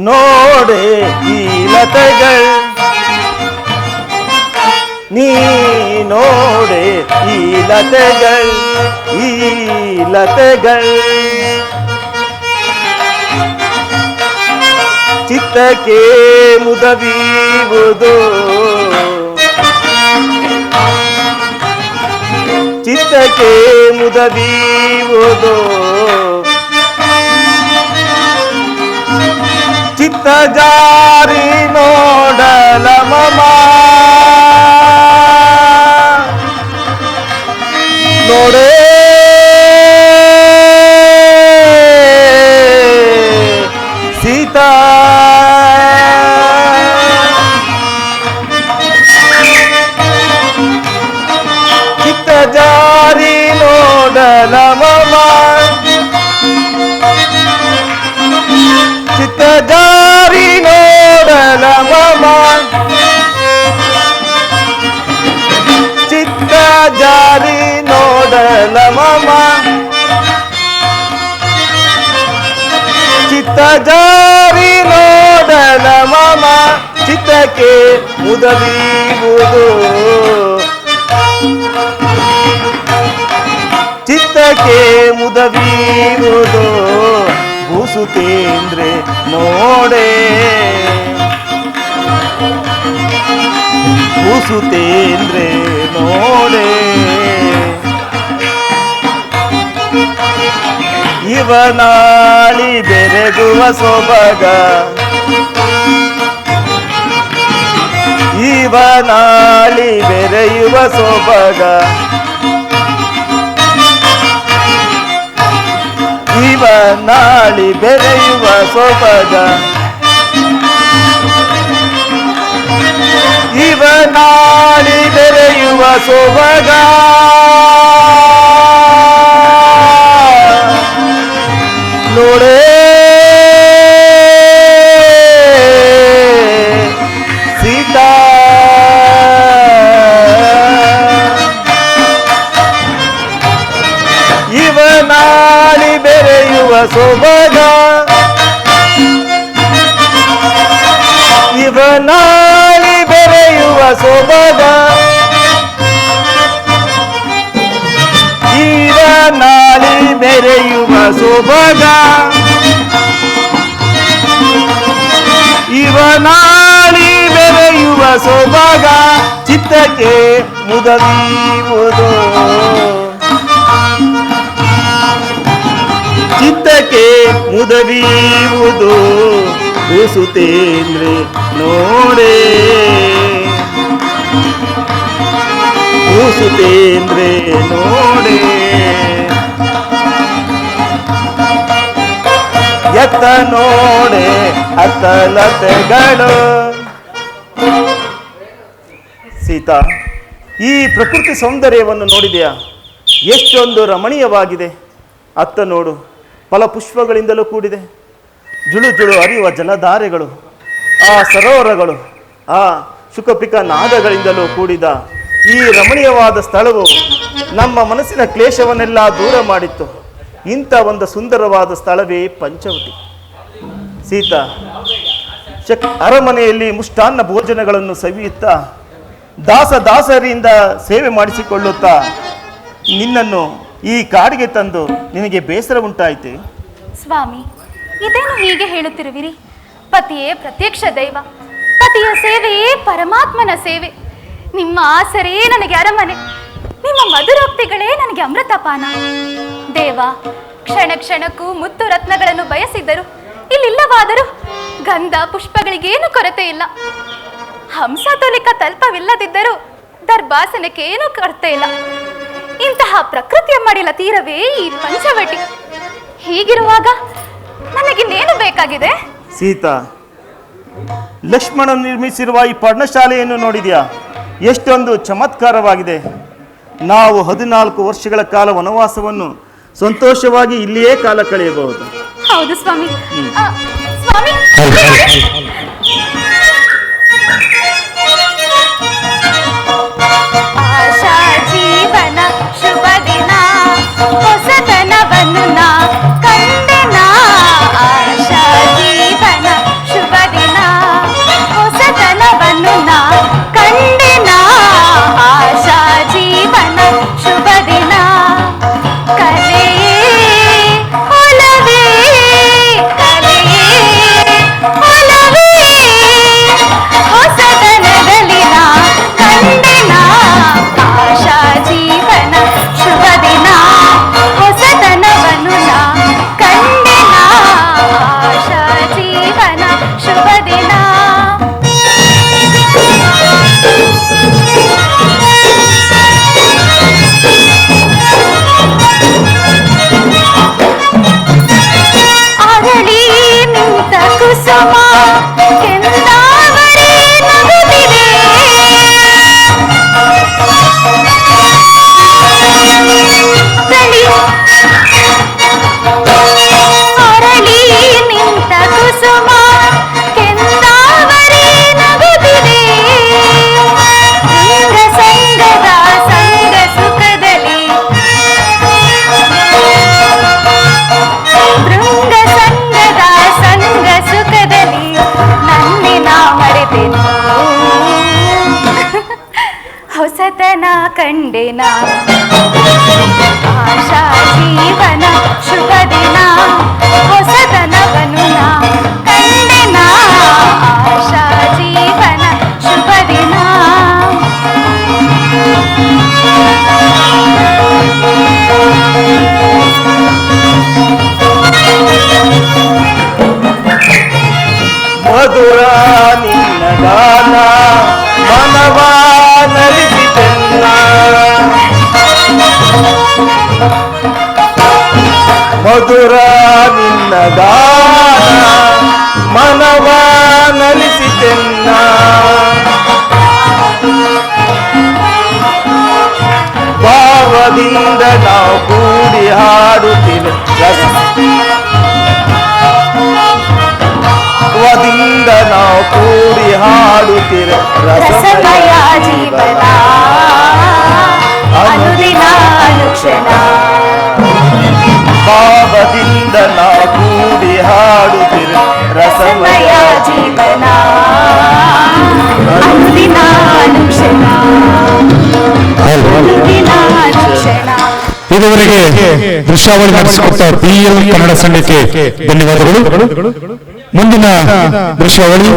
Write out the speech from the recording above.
ನೋಡೆ ಈ ಲತೆಗಳ್ ನೀ ನೋಡೆ ಈ ಲತೆಗಳ್ ಚಿತ್ತಕ್ಕೆ ಮುದವೀವುದು ಚಿತ್ತಕ್ಕೆ ಮುದವೀವುದು ಚಿತ್ತ ಜಾರಿ ನೋಡಲ ಮಮ ನೋಡೇ ಸೀತಾ ಚಿತ್ತ ಜಾರಿ ನೋಡಲ ಮಮ ಚಿತ್ತ ಜಾರಿ ನೋಡಲ ಮಮ ಚಿತ್ತ ಜಾರಿ ನೋಡಲ ಮಮ ಚಿತ್ತ ಜಾರಿ ನೋಡಲ ಮಮ ಚಿತ್ತಕ್ಕೆ ಮುದವೀವುದು ಚಿತ್ತಕ್ಕೆ ಮುದವೀವುದು ಭೂಸುತೇಂದ್ರೆ ನೋಡೆ ಭೂಸುತೇಂದ್ರೆ ನೋಡೆ ಇವನಾಳಿ ಬೆರೆಗುವ ಸೊಬಗ ಇವನಾಳಿ ಬೆರೆಯುವ ಸೊಬಗ ಇವನಾಳಿ ಬೆರೆಯುವ ಸೊಬಗ ಇವನಾಳಿ ಬೆರೆಯುವ ಸೊಬಗ ನೋಡೇ ಸೀತಾ ಇವನಾಳಿ ಬೆರೆಯುವ ಸೊಬಗ ಇವನಾಳಿ ಬೆರೆಯುವ ಸೊಬಗ ಇವನಾಳಿ ಬೆರೆಯುವ ಸೊಬಗ ಇವನಾಳಿ ಬೆರೆಯುವ ಸೊಬಗ ಚಿತ್ತಕ್ಕೆ ಮುದವೀವುದು ಚಿತ್ತಕ್ಕೆ ಮುದವೀವುದು ಭೂಸುತೇಂದ್ರೆ ನೋಡೆ ಭೂಸುತೇಂದ್ರೆ ನೋಡೆ ಎತ್ತ ನೋಡೆ ಅತ್ತಲತೆಗಳು ಸೀತಾ, ಈ ಪ್ರಕೃತಿ ಸೌಂದರ್ಯವನ್ನು ನೋಡಿದೆಯಾ? ಎಷ್ಟೊಂದು ರಮಣೀಯವಾಗಿದೆ. ಅತ್ತ ನೋಡು, ಫಲಪುಷ್ಪಗಳಿಂದಲೂ ಕೂಡಿದೆ. ಜುಳು ಜುಳು ಹರಿಯುವ ಜಲಧಾರೆಗಳು, ಆ ಸರೋವರಗಳು, ಆ ಶುಕಪಿಕ ನಾದಗಳಿಂದಲೂ ಕೂಡಿದ ಈ ರಮಣೀಯವಾದ ಸ್ಥಳವು ನಮ್ಮ ಮನಸ್ಸಿನ ಕ್ಲೇಶವನ್ನೆಲ್ಲ ದೂರ ಮಾಡಿತ್ತು. ಇಂಥ ಒಂದು ಸುಂದರವಾದ ಸ್ಥಳವೇ ಪಂಚವಟಿ. ಸೀತಾ, ಅರಮನೆಯಲ್ಲಿ ಮುಷ್ಟಾನ್ನ ಭೋಜನಗಳನ್ನು ಸವಿಯುತ್ತಾ ದಾಸರಿಂದ ಸೇವೆ ಮಾಡಿಸಿಕೊಳ್ಳುತ್ತಾ ನಿನ್ನನ್ನು ಈ ಕಾಡಿಗೆ ತಂದು ನಿನಗೆ ಬೇಸರ ಉಂಟಾಯಿತೆ? ಸ್ವಾಮಿ, ಇದೇನು ಹೀಗೆ ಹೇಳುತ್ತಿರುವಿರಿ? ಪತಿಯೇ ಪ್ರತ್ಯಕ್ಷ ದೈವ, ಪತಿಯ ಸೇವೆಯೇ ಪರಮಾತ್ಮನ ಸೇವೆ. ನಿಮ್ಮ ಆಸರೇ ನನಗೆ ಅರಮನೆ, ನಿಮ್ಮ ಮಧುರೋಕ್ತಿಗಳೇ ನನಗೆ ಅಮೃತಪಾನ. ದೇವ ಕ್ಷಣ ಕ್ಷಣಕ್ಕೂ ಮುತ್ತು ರತ್ನಗಳನ್ನು ಬಯಸಿದ್ದರು, ಇಲ್ಲಿಲ್ಲವಾದರೂ ಗಂಧ ಪುಷ್ಪಗಳಿಗೇನು ಕೊರತೆ ಇಲ್ಲ. ಹಂಸತೋಲಿಕ ತಲ್ಪವಿಲ್ಲದಿದ್ದರೂ ದರ್ಭಾಸನಕ್ಕೆ ಏನೂ ಕೊರತೆ ಇಲ್ಲ. ಇಂತಹ ಪ್ರಕೃತಿಯ ಮಡಿಲ ತೀರವೇ ಈ ಪಂಚವಟಿ. ಹೀಗಿರುವಾಗ ನನಗಿನ್ನೇನು ಬೇಕಾಗಿದೆ? ಸೀತಾ, ಲಕ್ಷ್ಮಣ ನಿರ್ಮಿಸಿರುವ ಈ ಪರ್ಣಶಾಲೆಯನ್ನು ನೋಡಿದ್ಯಾ? ಎಷ್ಟೊಂದು ಚಮತ್ಕಾರವಾಗಿದೆ. ನಾವು 14 ವರ್ಷಗಳ ಕಾಲ ವನವಾಸವನ್ನು ಸಂತೋಷವಾಗಿ ಇಲ್ಲಿಯೇ ಕಾಲ ಕಳೆಯಬಹುದು. ಹೌದು ಸ್ವಾಮಿ. ಸ್ವಾಮಿ, ಆಶಾ ಜೀವನ ಶುಭ ದಿನ, ಹೊಸತನವನ್ನು ನಾ ಕಂಡೆನ. ಆಶಾ ಜೀವನ ಕುಸುಮ ಕೆಂದಾವರೆ ನಗುತ್ತಿದೆ. ಅರಳಿ ನಿಂತ ಕುಸುಮ ಕೆಂದಾವರೆ ನಗುತ್ತಿದೆ. ರಂಗ ಸಂಗದ ಸಂಗ ಸುಖದಲ್ಲಿ ಭೃಂಗ ಸಂಗದ ಸಂಗ ಸುಖದಲ್ಲಿ ನನ್ನೆ ನಾ ಮರೆತೆನು. ಹೊಸತನ ಕಂಡೆನ ಆಶಾ ಜೀವನ ಶುಭ ದಿನ. ಹೊಸತನವನು ನಾ ಕಂಡೆನ ಆಶಾ ಜೀವನ ಶುಭ ದಿನ. ಮಧುರ ನಿನ್ನ ಗಾನ ಮನವ ನಲಿಸಿತೆನ್ನ. ಮಧುರ ನಿನ್ನ ಗಾನ ಮನವ ನಲಿಸಿತೆನ್ನ. ಭಾವದಿಂದ ನಾವು ಕೂಡಿ ಹಾಡುತ್ತಿವೆ ವದಿಂದ ನಾವು ಕೂಡಿ ಹಾಡುತ್ತಿರ ರಸಮಯ ಜೀವನ ಅನುದಿನ ಅನುಕ್ಷಣ. ಭಾವದಿಂದ ನಾವು ಕೂಡಿ ಹಾಡುತ್ತಿರ ರಸಮಯ ಜೀವನ ಅನುದಿನ ಅನುಕ್ಷಣ. ಅನುದಿನ ಅನುಕ್ಷಣ. ಇದುವರೆಗೆ ದೃಶ್ಯಾವಳಿ ನಡೆಸಿಕೊಟ್ಟ PL ಕನ್ನಡ ಸಂಘಕ್ಕೆ ಧನ್ಯವಾದಗಳು. ಮುಂದಿನ ದೃಶ್ಯಾವಳಿ